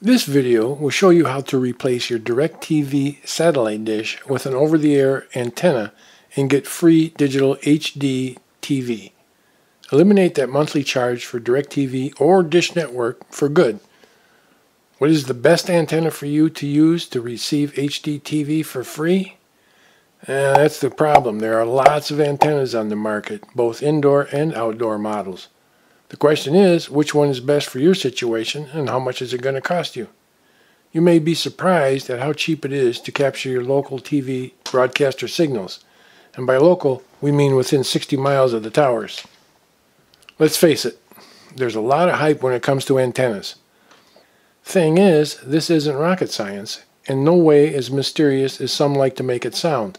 This video will show you how to replace your DirecTV satellite dish with an over-the-air antenna and get free digital HD TV. Eliminate that monthly charge for DirecTV or DishNetwork for good. What is the best antenna for you to use to receive HD TV for free? That's the problem. There are lots of antennas on the market, both indoor and outdoor models. The question is, which one is best for your situation and how much is it going to cost you? You may be surprised at how cheap it is to capture your local TV broadcaster signals. And by local, we mean within 60 miles of the towers. Let's face it, there's a lot of hype when it comes to antennas. Thing is, this isn't rocket science, and no way as mysterious as some like to make it sound.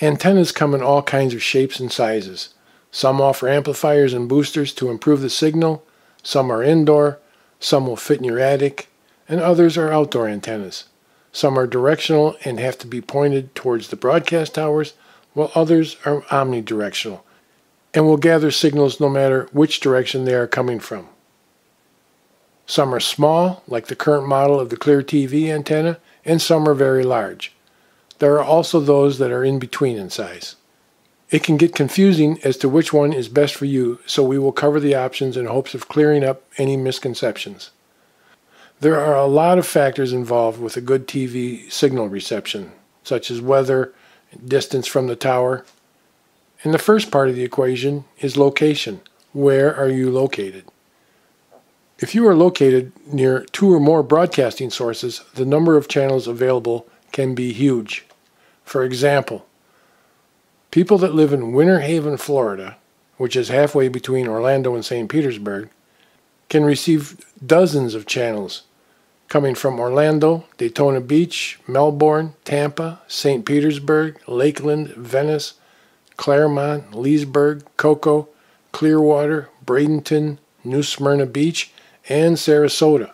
Antennas come in all kinds of shapes and sizes. Some offer amplifiers and boosters to improve the signal, some are indoor, some will fit in your attic, and others are outdoor antennas. Some are directional and have to be pointed towards the broadcast towers, while others are omnidirectional and will gather signals no matter which direction they are coming from. Some are small, like the current model of the Clear TV antenna, and some are very large. There are also those that are in between in size. It can get confusing as to which one is best for you, so we will cover the options in hopes of clearing up any misconceptions. There are a lot of factors involved with a good TV signal reception, such as weather, distance from the tower. And the first part of the equation is location. Where are you located? If you are located near 2 or more broadcasting sources, the number of channels available can be huge. For example, people that live in Winter Haven, Florida, which is halfway between Orlando and St. Petersburg, can receive dozens of channels coming from Orlando, Daytona Beach, Melbourne, Tampa, St. Petersburg, Lakeland, Venice, Claremont, Leesburg, Cocoa, Clearwater, Bradenton, New Smyrna Beach, and Sarasota.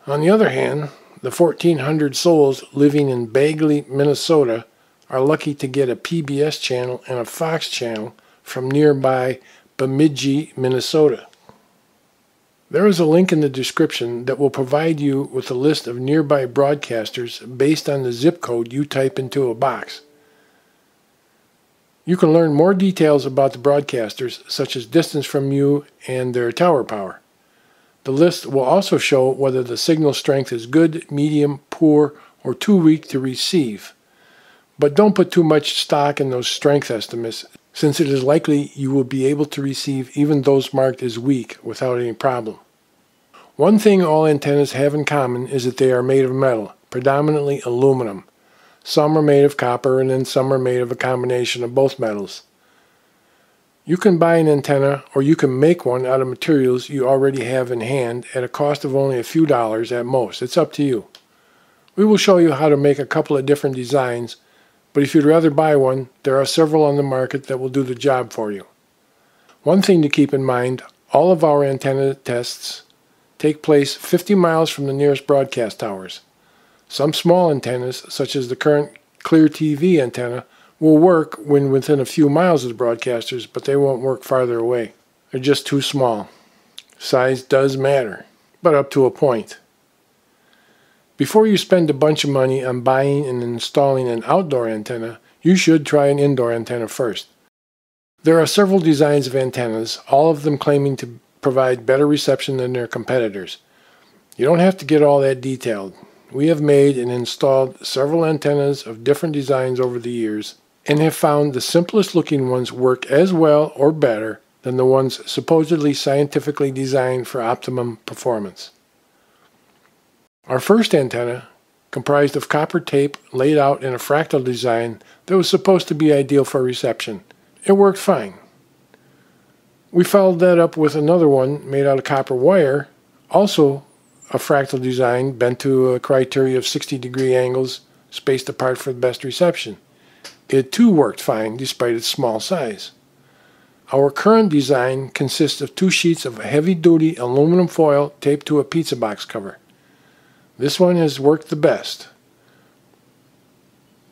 On the other hand, the 1,400 souls living in Bagley, Minnesota are lucky to get a PBS channel and a Fox channel from nearby Bemidji, Minnesota. There is a link in the description that will provide you with a list of nearby broadcasters based on the zip code you type into a box. You can learn more details about the broadcasters, such as distance from you and their tower power. The list will also show whether the signal strength is good, medium, poor, or too weak to receive. But don't put too much stock in those strength estimates, since it is likely you will be able to receive even those marked as weak without any problem. One thing all antennas have in common is that they are made of metal, predominantly aluminum. Some are made of copper, and then some are made of a combination of both metals. You can buy an antenna, or you can make one out of materials you already have in hand at a cost of only a few dollars at most. It's up to you. We will show you how to make a couple of different designs, but if you'd rather buy one, there are several on the market that will do the job for you. One thing to keep in mind, all of our antenna tests take place 50 miles from the nearest broadcast towers. Some small antennas, such as the current Clear TV antenna, will work when within a few miles of the broadcasters, but they won't work farther away. They're just too small. Size does matter, but up to a point. Before you spend a bunch of money on buying and installing an outdoor antenna, you should try an indoor antenna first. There are several designs of antennas, all of them claiming to provide better reception than their competitors. You don't have to get all that detailed. We have made and installed several antennas of different designs over the years and have found the simplest looking ones work as well or better than the ones supposedly scientifically designed for optimum performance. Our first antenna comprised of copper tape laid out in a fractal design that was supposed to be ideal for reception. It worked fine. We followed that up with another one made out of copper wire, also a fractal design bent to a criteria of 60-degree angles spaced apart for the best reception. It too worked fine despite its small size. Our current design consists of 2 sheets of heavy-duty aluminum foil taped to a pizza box cover. This one has worked the best.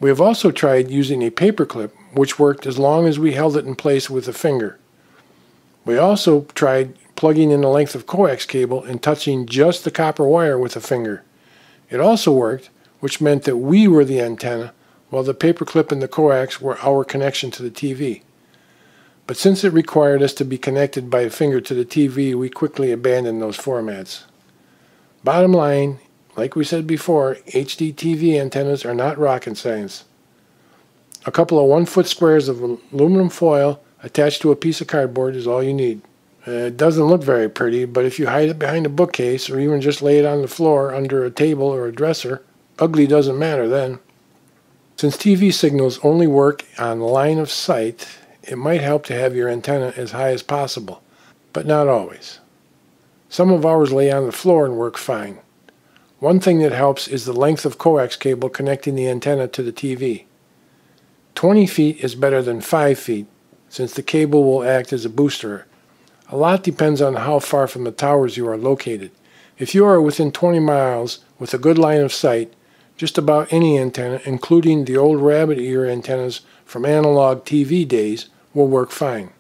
We have also tried using a paper clip, which worked as long as we held it in place with a finger. We also tried plugging in a length of coax cable and touching just the copper wire with a finger. It also worked, which meant that we were the antenna, while the paperclip and the coax were our connection to the TV. But since it required us to be connected by a finger to the TV, we quickly abandoned those formats. Bottom line, like we said before, HD TV antennas are not rocket science. A couple of 1-foot squares of aluminum foil attached to a piece of cardboard is all you need. It doesn't look very pretty, but if you hide it behind a bookcase or even just lay it on the floor under a table or a dresser, ugly doesn't matter then. Since TV signals only work on line of sight, it might help to have your antenna as high as possible, but not always. Some of ours lay on the floor and work fine. One thing that helps is the length of coax cable connecting the antenna to the TV. 20 feet is better than 5 feet, since the cable will act as a booster. A lot depends on how far from the towers you are located. If you are within 20 miles with a good line of sight, just about any antenna, including the old rabbit ear antennas from analog TV days, will work fine.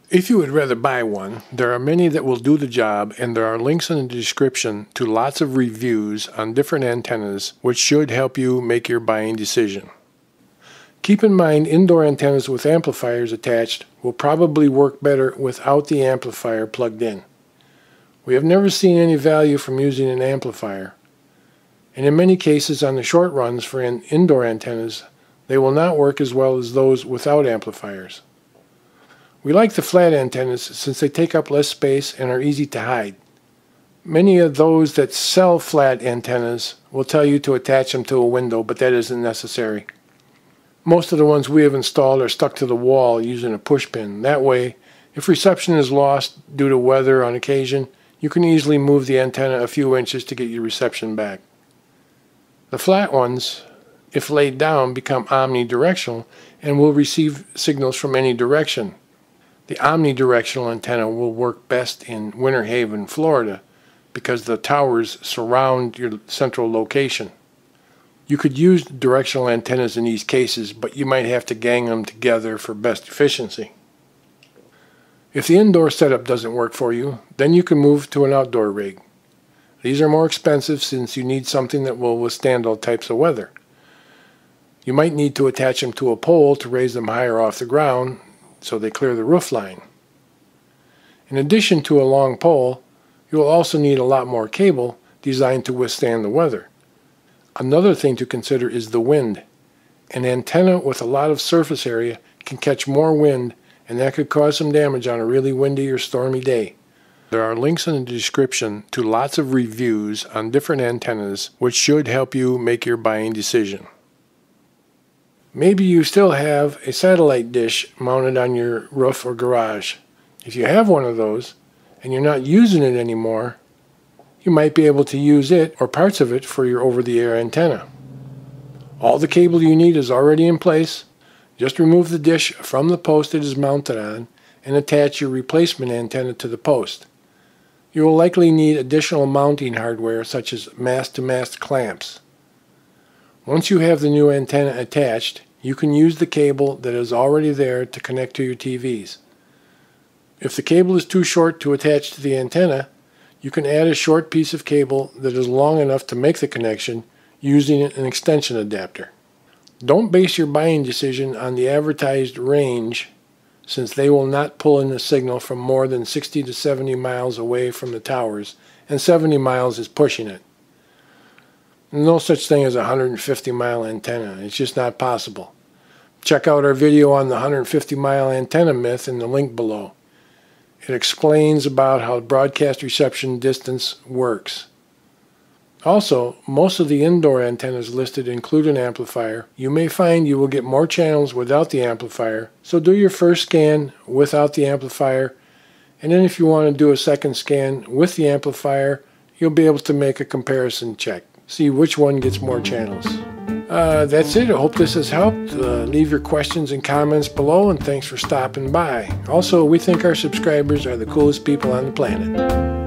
If you would rather buy one, there are many that will do the job, and there are links in the description to lots of reviews on different antennas which should help you make your buying decision. Keep in mind, indoor antennas with amplifiers attached will probably work better without the amplifier plugged in. We have never seen any value from using an amplifier, and in many cases on the short runs for indoor antennas, they will not work as well as those without amplifiers. We like the flat antennas since they take up less space and are easy to hide. Many of those that sell flat antennas will tell you to attach them to a window, but that isn't necessary. Most of the ones we have installed are stuck to the wall using a push pin. That way, if reception is lost due to weather on occasion, you can easily move the antenna a few inches to get your reception back. The flat ones, if laid down, become omnidirectional and will receive signals from any direction. The omnidirectional antenna will work best in Winter Haven, Florida, because the towers surround your central location. You could use directional antennas in these cases, but you might have to gang them together for best efficiency. If the indoor setup doesn't work for you, then you can move to an outdoor rig. These are more expensive since you need something that will withstand all types of weather. You might need to attach them to a pole to raise them higher off the ground so they clear the roof line. In addition to a long pole, you will also need a lot more cable designed to withstand the weather. Another thing to consider is the wind. An antenna with a lot of surface area can catch more wind, and that could cause some damage on a really windy or stormy day. There are links in the description to lots of reviews on different antennas which should help you make your buying decision. Maybe you still have a satellite dish mounted on your roof or garage. If you have one of those and you're not using it anymore, you might be able to use it or parts of it for your over-the-air antenna. All the cable you need is already in place. Just remove the dish from the post it is mounted on and attach your replacement antenna to the post. You will likely need additional mounting hardware such as mast-to-mast clamps. Once you have the new antenna attached, you can use the cable that is already there to connect to your TVs. If the cable is too short to attach to the antenna, you can add a short piece of cable that is long enough to make the connection using an extension adapter. Don't base your buying decision on the advertised range, since they will not pull in the signal from more than 60 to 70 miles away from the towers, and 70 miles is pushing it. No such thing as a 150-mile antenna. It's just not possible. Check out our video on the 150-mile antenna myth in the link below. It explains about how broadcast reception distance works. Also, most of the indoor antennas listed include an amplifier. You may find you will get more channels without the amplifier, so do your first scan without the amplifier, and then if you want to do a second scan with the amplifier, you'll be able to make a comparison check. See which one gets more channels. That's it. I hope this has helped. Leave your questions and comments below, and thanks for stopping by. Also, we think our subscribers are the coolest people on the planet.